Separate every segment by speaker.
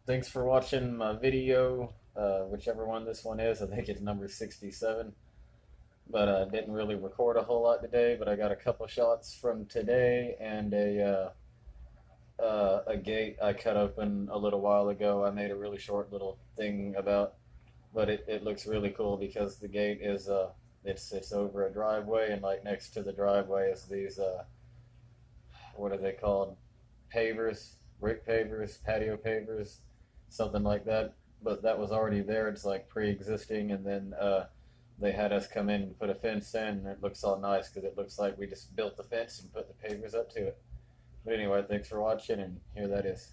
Speaker 1: Thanks for watching my video, whichever one this one is. I think it's number 67. But I didn't really record a whole lot today, but I got a couple shots from today and a gate I cut open a little while ago. I made a really short little thing about, but it looks really cool because the gate is it's over a driveway, and like next to the driveway is these what are they called? Pavers, brick pavers, patio pavers, something like that. But that was already there. It's like pre-existing, and then they had us come in and put a fence in, and it looks all nice because it looks like we just built the fence and put the pavers up to it. But anyway, thanks for watching, and here that is.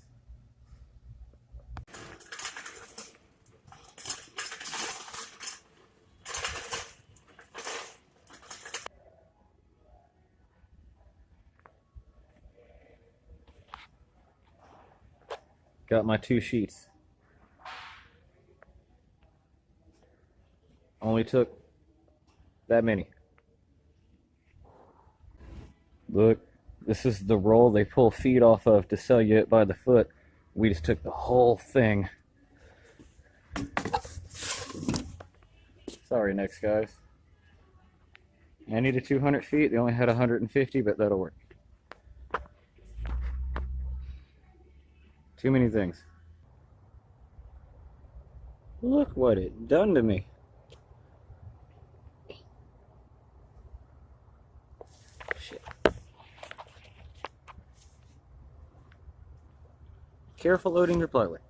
Speaker 1: Got my 2 sheets. Only took that many. Look, this is the roll they pull feet off of to sell you it by the foot. We just took the whole thing. Sorry, next guys. I needed 200 feet. They only had 150, but that'll work. Too many things. Look what it done to me. Shit. Careful loading your plywood.